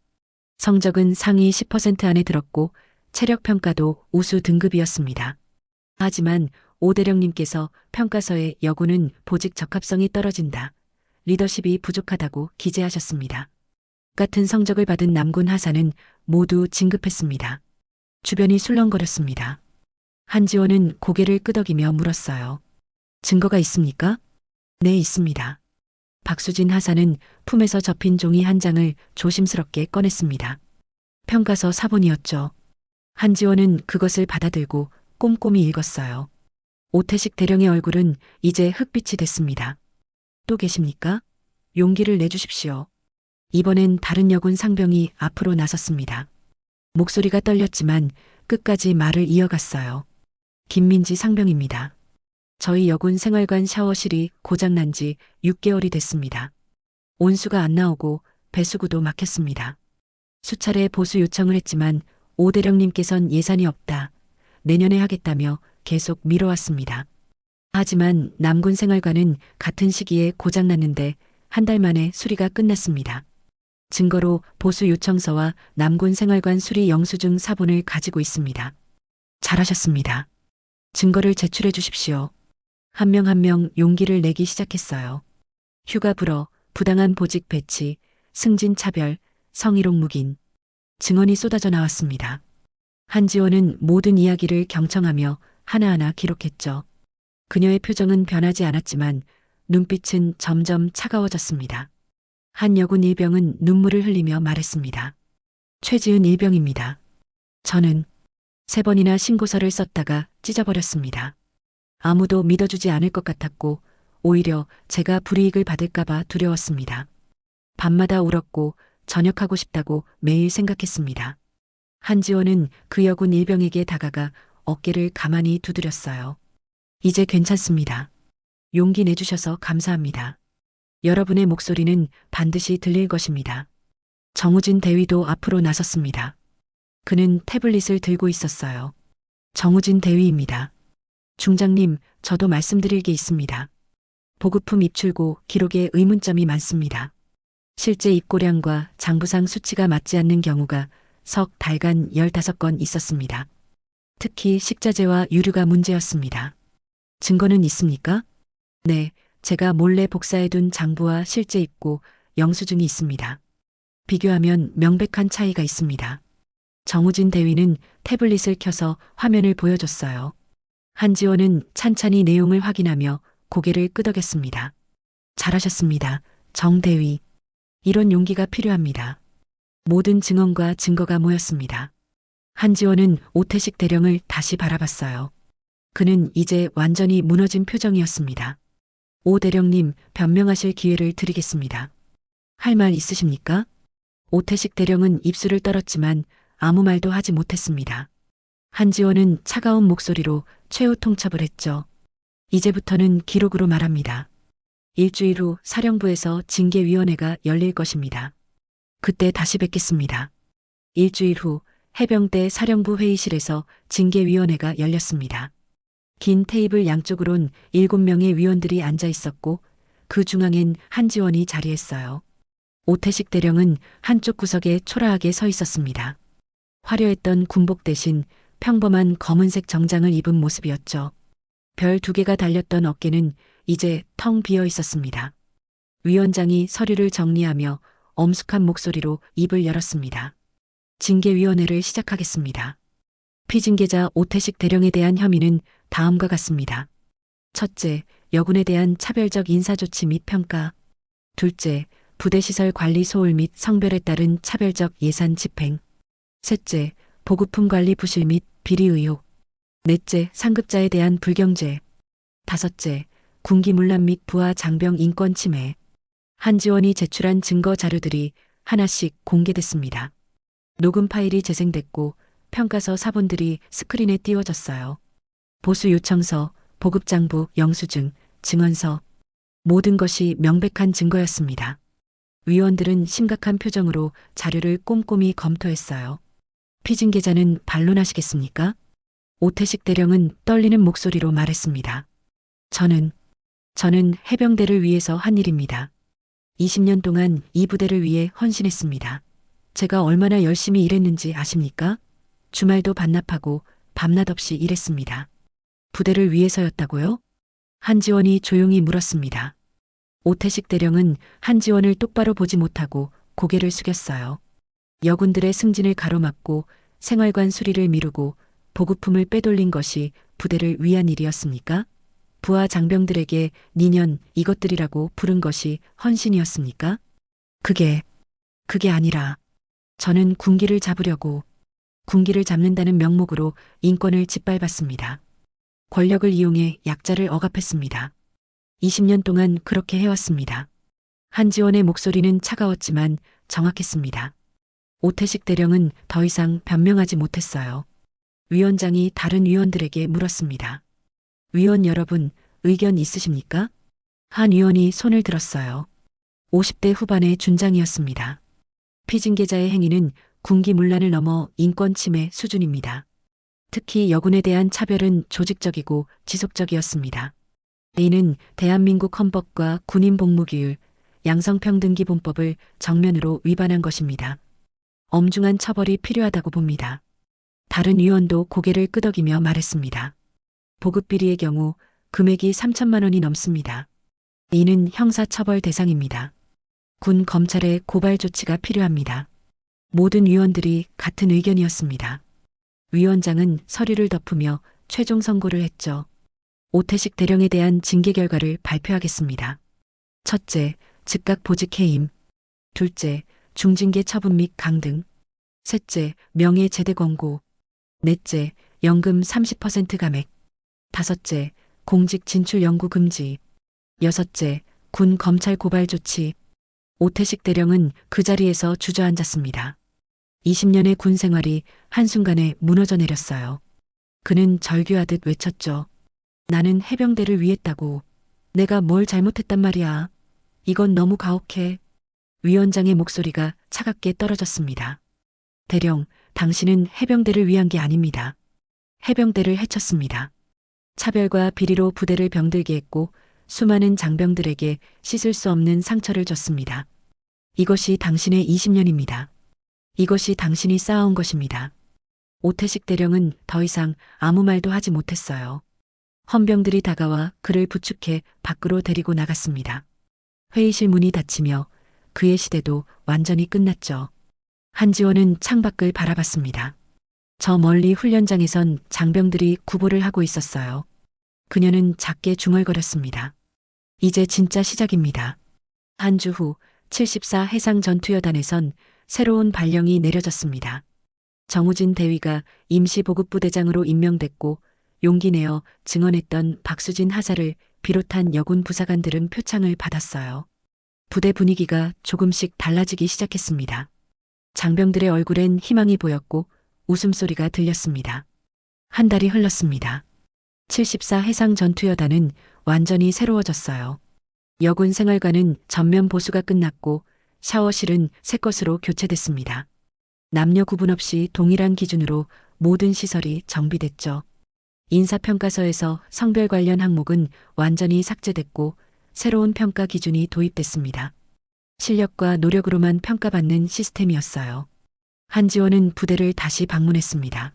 성적은 상위 10% 안에 들었고 체력 평가도 우수 등급이었습니다. 하지만 오 대령님께서 평가서에 여군은 보직 적합성이 떨어진다, 리더십이 부족하다고 기재하셨습니다. 같은 성적을 받은 남군 하사는 모두 진급했습니다. 주변이 술렁거렸습니다. 한지원은 고개를 끄덕이며 물었어요. 증거가 있습니까? 네, 있습니다. 박수진 하사는 품에서 접힌 종이 한 장을 조심스럽게 꺼냈습니다. 평가서 사본이었죠. 한지원은 그것을 받아들고 꼼꼼히 읽었어요. 오태식 대령의 얼굴은 이제 흑빛이 됐습니다. 또 계십니까? 용기를 내주십시오. 이번엔 다른 여군 상병이 앞으로 나섰습니다. 목소리가 떨렸지만 끝까지 말을 이어갔어요. 김민지 상병입니다. 저희 여군 생활관 샤워실이 고장난 지 6개월이 됐습니다. 온수가 안 나오고 배수구도 막혔습니다. 수차례 보수 요청을 했지만 오 대령님께선 예산이 없다, 내년에 하겠다며 계속 미뤄왔습니다. 하지만 남군 생활관은 같은 시기에 고장났는데 한 달 만에 수리가 끝났습니다. 증거로 보수 요청서와 남군 생활관 수리 영수증 사본을 가지고 있습니다. 잘하셨습니다. 증거를 제출해 주십시오. 한 명 한 명 용기를 내기 시작했어요. 휴가 불어, 부당한 보직 배치, 승진 차별, 성희롱 묵인. 증언이 쏟아져 나왔습니다. 한지원은 모든 이야기를 경청하며 하나하나 기록했죠. 그녀의 표정은 변하지 않았지만 눈빛은 점점 차가워졌습니다. 한 여군 일병은 눈물을 흘리며 말했습니다. 최지은 일병입니다. 저는 3번이나 신고서를 썼다가 찢어버렸습니다. 아무도 믿어주지 않을 것 같았고 오히려 제가 불이익을 받을까봐 두려웠습니다. 밤마다 울었고 전역하고 싶다고 매일 생각했습니다. 한지원은 그 여군 일병에게 다가가 어깨를 가만히 두드렸어요. 이제 괜찮습니다. 용기 내주셔서 감사합니다. 여러분의 목소리는 반드시 들릴 것입니다. 정우진 대위도 앞으로 나섰습니다. 그는 태블릿을 들고 있었어요. 정우진 대위입니다. 중장님, 저도 말씀드릴 게 있습니다. 보급품 입출고 기록에 의문점이 많습니다. 실제 입고량과 장부상 수치가 맞지 않는 경우가 석 달간 15건 있었습니다. 특히 식자재와 유류가 문제였습니다. 증거는 있습니까? 네, 제가 몰래 복사해둔 장부와 실제 입고 영수증이 있습니다. 비교하면 명백한 차이가 있습니다. 정우진 대위는 태블릿을 켜서 화면을 보여줬어요. 한지원은 찬찬히 내용을 확인하며 고개를 끄덕였습니다. 잘하셨습니다, 정 대위. 이런 용기가 필요합니다. 모든 증언과 증거가 모였습니다. 한지원은 오태식 대령을 다시 바라봤어요. 그는 이제 완전히 무너진 표정이었습니다. 오 대령님, 변명하실 기회를 드리겠습니다. 할 말 있으십니까? 오태식 대령은 입술을 떨었지만 아무 말도 하지 못했습니다. 한지원은 차가운 목소리로 최후 통첩을 했죠. 이제부터는 기록으로 말합니다. 일주일 후 사령부에서 징계위원회가 열릴 것입니다. 그때 다시 뵙겠습니다. 일주일 후 해병대 사령부 회의실에서 징계위원회가 열렸습니다. 긴 테이블 양쪽으론 7명의 위원들이 앉아 있었고 그 중앙엔 한지원이 자리했어요. 오태식 대령은 한쪽 구석에 초라하게 서 있었습니다. 화려했던 군복 대신 평범한 검은색 정장을 입은 모습이었죠. 별 2개가 달렸던 어깨는 이제 텅 비어 있었습니다. 위원장이 서류를 정리하며 엄숙한 목소리로 입을 열었습니다. 징계위원회를 시작하겠습니다. 피징계자 오태식 대령에 대한 혐의는 다음과 같습니다. 첫째, 여군에 대한 차별적 인사조치 및 평가. 둘째, 부대시설 관리 소홀 및 성별에 따른 차별적 예산 집행. 셋째, 보급품 관리 부실 및 비리 의혹. 넷째, 상급자에 대한 불경제. 다섯째, 군기 문란 및 부하 장병 인권 침해. 한지원이 제출한 증거 자료들이 하나씩 공개됐습니다. 녹음 파일이 재생됐고 평가서 사본들이 스크린에 띄워졌어요. 보수 요청서, 보급장부, 영수증, 증언서. 모든 것이 명백한 증거였습니다. 위원들은 심각한 표정으로 자료를 꼼꼼히 검토했어요. 피징계자는 반론하시겠습니까? 오태식 대령은 떨리는 목소리로 말했습니다. 저는 해병대를 위해서 한 일입니다. 20년 동안 이 부대를 위해 헌신했습니다. 제가 얼마나 열심히 일했는지 아십니까? 주말도 반납하고 밤낮 없이 일했습니다. 부대를 위해서였다고요? 한지원이 조용히 물었습니다. 오태식 대령은 한지원을 똑바로 보지 못하고 고개를 숙였어요. 여군들의 승진을 가로막고 생활관 수리를 미루고 보급품을 빼돌린 것이 부대를 위한 일이었습니까? 부하 장병들에게 니년 이것들이라고 부른 것이 헌신이었습니까? 그게 아니라 저는 군기를 잡으려고 군기를 잡는다는 명목으로 인권을 짓밟았습니다. 권력을 이용해 약자를 억압했습니다. 20년 동안 그렇게 해왔습니다. 한지원의 목소리는 차가웠지만 정확했습니다. 오태식 대령은 더 이상 변명하지 못했어요. 위원장이 다른 위원들에게 물었습니다. 위원 여러분, 의견 있으십니까? 한 위원이 손을 들었어요. 50대 후반의 준장이었습니다. 피징계자의 행위는 군기 문란을 넘어 인권 침해 수준입니다. 특히 여군에 대한 차별은 조직적이고 지속적이었습니다. 이는 대한민국 헌법과 군인 복무규율, 양성평등기본법을 정면으로 위반한 것입니다. 엄중한 처벌이 필요하다고 봅니다. 다른 위원도 고개를 끄덕이며 말했습니다. 보급비리의 경우 금액이 3천만 원이 넘습니다. 이는 형사처벌 대상입니다. 군 검찰의 고발 조치가 필요합니다. 모든 위원들이 같은 의견이었습니다. 위원장은 서류를 덮으며 최종 선고를 했죠. 오태식 대령에 대한 징계 결과를 발표하겠습니다. 첫째, 즉각 보직 해임. 둘째, 중징계 처분 및 강등. 셋째, 명예 제대 권고. 넷째, 연금 30% 감액. 다섯째, 공직 진출 영구 금지. 여섯째, 군 검찰 고발 조치. 오태식 대령은 그 자리에서 주저앉았습니다. 20년의 군 생활이 한순간에 무너져 내렸어요. 그는 절규하듯 외쳤죠. 나는 해병대를 위했다고. 내가 뭘 잘못했단 말이야. 이건 너무 가혹해. 위원장의 목소리가 차갑게 떨어졌습니다. 대령, 당신은 해병대를 위한 게 아닙니다. 해병대를 해쳤습니다. 차별과 비리로 부대를 병들게 했고 수많은 장병들에게 씻을 수 없는 상처를 줬습니다. 이것이 당신의 20년입니다. 이것이 당신이 쌓아온 것입니다. 오태식 대령은 더 이상 아무 말도 하지 못했어요. 헌병들이 다가와 그를 부축해 밖으로 데리고 나갔습니다. 회의실 문이 닫히며 그의 시대도 완전히 끝났죠. 한지원은 창밖을 바라봤습니다. 저 멀리 훈련장에선 장병들이 구보를 하고 있었어요. 그녀는 작게 중얼거렸습니다. 이제 진짜 시작입니다. 한 주 후 74 해상전투여단에선 새로운 발령이 내려졌습니다. 정우진 대위가 임시보급부대장으로 임명됐고 용기 내어 증언했던 박수진 하사를 비롯한 여군 부사관들은 표창을 받았어요. 부대 분위기가 조금씩 달라지기 시작했습니다. 장병들의 얼굴엔 희망이 보였고 웃음소리가 들렸습니다. 한 달이 흘렀습니다. 74 해상 전투여단은 완전히 새로워졌어요. 여군 생활관은 전면 보수가 끝났고 샤워실은 새 것으로 교체됐습니다. 남녀 구분 없이 동일한 기준으로 모든 시설이 정비됐죠. 인사평가서에서 성별 관련 항목은 완전히 삭제됐고 새로운 평가 기준이 도입됐습니다. 실력과 노력으로만 평가받는 시스템이었어요. 한지원은 부대를 다시 방문했습니다.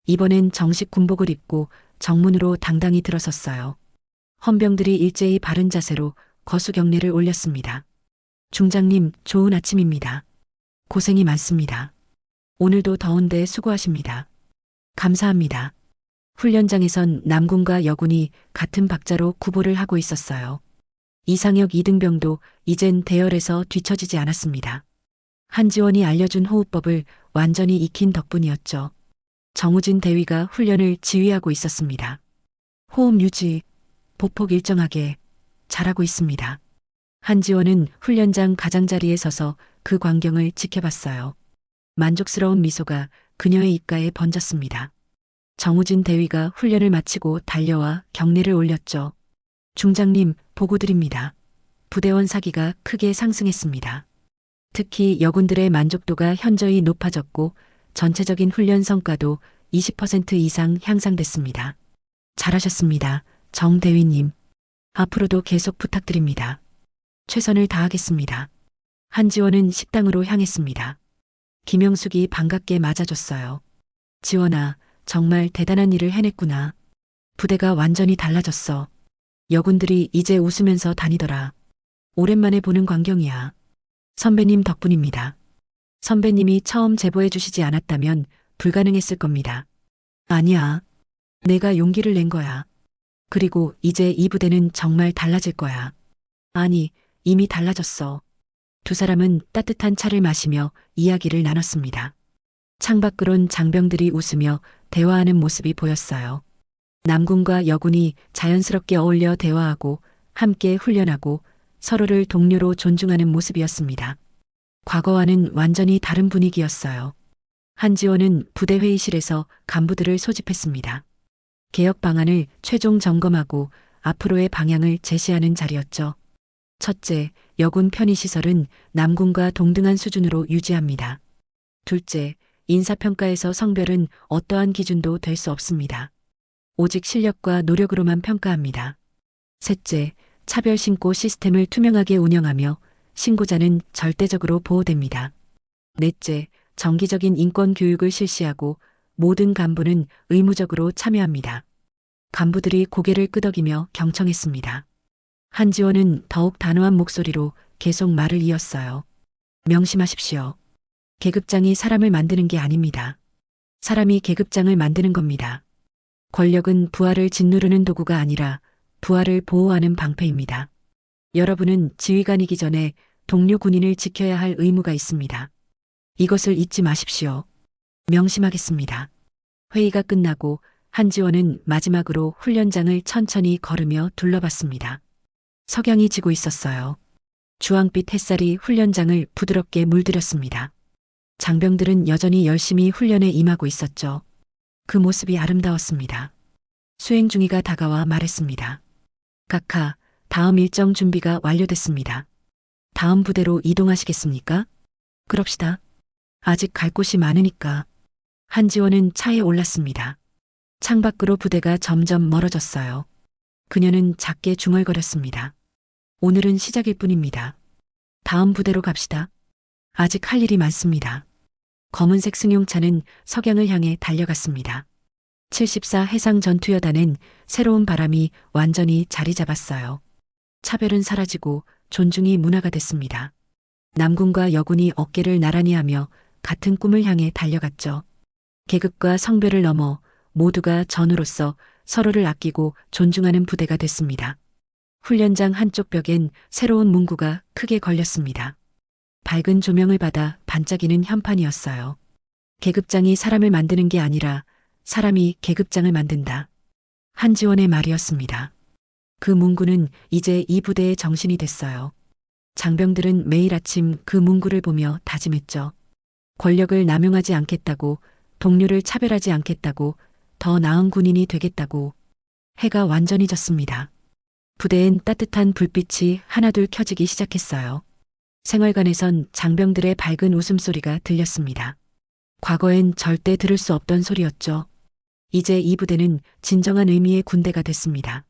이번엔 정식 군복을 입고 정문으로 당당히 들어섰어요. 헌병들이 일제히 바른 자세로 거수 경례를 올렸습니다. 중장님, 좋은 아침입니다. 고생이 많습니다. 오늘도 더운데 수고하십니다. 감사합니다. 훈련장에선 남군과 여군이 같은 박자로 구보를 하고 있었어요. 이상혁 이등병도 이젠 대열에서 뒤처지지 않았습니다. 한지원이 알려준 호흡법을 완전히 익힌 덕분이었죠. 정우진 대위가 훈련을 지휘하고 있었습니다. 호흡 유지, 보폭 일정하게 잘하고 있습니다. 한지원은 훈련장 가장자리에 서서 그 광경을 지켜봤어요. 만족스러운 미소가 그녀의 입가에 번졌습니다. 정우진 대위가 훈련을 마치고 달려와 경례를 올렸죠. 중장님, 보고드립니다. 부대원 사기가 크게 상승했습니다. 특히 여군들의 만족도가 현저히 높아졌고 전체적인 훈련 성과도 20% 이상 향상됐습니다. 잘하셨습니다. 정 대위님. 앞으로도 계속 부탁드립니다. 최선을 다하겠습니다. 한지원은 식당으로 향했습니다. 김영숙이 반갑게 맞아줬어요. 지원아, 정말 대단한 일을 해냈구나. 부대가 완전히 달라졌어. 여군들이 이제 웃으면서 다니더라. 오랜만에 보는 광경이야. 선배님 덕분입니다. 선배님이 처음 제보해 주시지 않았다면 불가능했을 겁니다. 아니야. 내가 용기를 낸 거야. 그리고 이제 이 부대는 정말 달라질 거야. 아니, 이미 달라졌어. 두 사람은 따뜻한 차를 마시며 이야기를 나눴습니다. 창밖으론 장병들이 웃으며 대화하는 모습이 보였어요. 남군과 여군이 자연스럽게 어울려 대화하고 함께 훈련하고 서로를 동료로 존중하는 모습이었습니다. 과거와는 완전히 다른 분위기였어요. 한지원은 부대 회의실에서 간부들을 소집했습니다. 개혁 방안을 최종 점검하고 앞으로의 방향을 제시하는 자리였죠. 첫째, 여군 편의시설은 남군과 동등한 수준으로 유지합니다. 둘째, 인사평가에서 성별은 어떠한 기준도 될 수 없습니다. 오직 실력과 노력으로만 평가합니다. 셋째, 차별 신고 시스템을 투명하게 운영하며 신고자는 절대적으로 보호됩니다. 넷째, 정기적인 인권 교육을 실시하고 모든 간부는 의무적으로 참여합니다. 간부들이 고개를 끄덕이며 경청했습니다. 한지원은 더욱 단호한 목소리로 계속 말을 이었어요. 명심하십시오. 계급장이 사람을 만드는 게 아닙니다. 사람이 계급장을 만드는 겁니다. 권력은 부하를 짓누르는 도구가 아니라 부하를 보호하는 방패입니다. 여러분은 지휘관이기 전에 동료 군인을 지켜야 할 의무가 있습니다. 이것을 잊지 마십시오. 명심하겠습니다. 회의가 끝나고 한지원은 마지막으로 훈련장을 천천히 걸으며 둘러봤습니다. 석양이 지고 있었어요. 주황빛 햇살이 훈련장을 부드럽게 물들였습니다. 장병들은 여전히 열심히 훈련에 임하고 있었죠. 그 모습이 아름다웠습니다. 수행 중위가 다가와 말했습니다. 각하, 다음 일정 준비가 완료됐습니다. 다음 부대로 이동하시겠습니까? 그럽시다. 아직 갈 곳이 많으니까. 한지원은 차에 올랐습니다. 창밖으로 부대가 점점 멀어졌어요. 그녀는 작게 중얼거렸습니다. 오늘은 시작일 뿐입니다. 다음 부대로 갑시다. 아직 할 일이 많습니다. 검은색 승용차는 석양을 향해 달려갔습니다. 74 해상 전투여단엔 새로운 바람이 완전히 자리 잡았어요. 차별은 사라지고 존중이 문화가 됐습니다. 남군과 여군이 어깨를 나란히 하며 같은 꿈을 향해 달려갔죠. 계급과 성별을 넘어 모두가 전우로서 서로를 아끼고 존중하는 부대가 됐습니다. 훈련장 한쪽 벽엔 새로운 문구가 크게 걸렸습니다. 밝은 조명을 받아 반짝이는 현판이었어요. 계급장이 사람을 만드는 게 아니라 사람이 계급장을 만든다. 한지원의 말이었습니다. 그 문구는 이제 이 부대의 정신이 됐어요. 장병들은 매일 아침 그 문구를 보며 다짐했죠. 권력을 남용하지 않겠다고, 동료를 차별하지 않겠다고, 더 나은 군인이 되겠다고. 해가 완전히 졌습니다. 부대엔 따뜻한 불빛이 하나둘 켜지기 시작했어요. 생활관에선 장병들의 밝은 웃음소리가 들렸습니다. 과거엔 절대 들을 수 없던 소리였죠. 이제 이 부대는 진정한 의미의 군대가 됐습니다.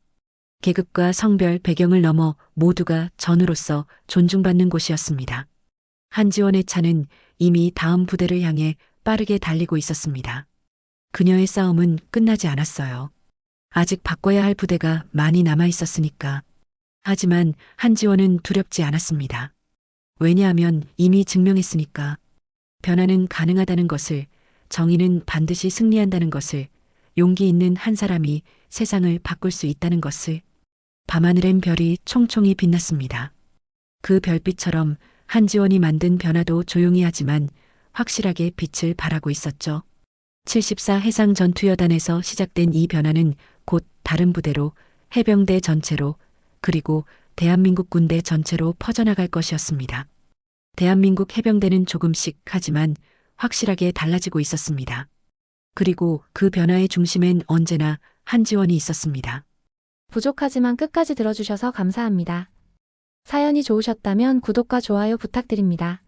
계급과 성별, 배경을 넘어 모두가 전우로서 존중받는 곳이었습니다. 한지원의 차는 이미 다음 부대를 향해 빠르게 달리고 있었습니다. 그녀의 싸움은 끝나지 않았어요. 아직 바꿔야 할 부대가 많이 남아 있었으니까. 하지만 한지원은 두렵지 않았습니다. 왜냐하면 이미 증명했으니까. 변화는 가능하다는 것을, 정의는 반드시 승리한다는 것을, 용기 있는 한 사람이 세상을 바꿀 수 있다는 것을. 밤하늘엔 별이 총총히 빛났습니다. 그 별빛처럼 한지원이 만든 변화도 조용히 하지만 확실하게 빛을 발하고 있었죠. 74 해상전투여단에서 시작된 이 변화는 곧 다른 부대로, 해병대 전체로, 그리고 대한민국 군대 전체로 퍼져나갈 것이었습니다. 대한민국 해병대는 조금씩 하지만 확실하게 달라지고 있었습니다. 그리고 그 변화의 중심엔 언제나 한지원이 있었습니다. 부족하지만 끝까지 들어주셔서 감사합니다. 사연이 좋으셨다면 구독과 좋아요 부탁드립니다.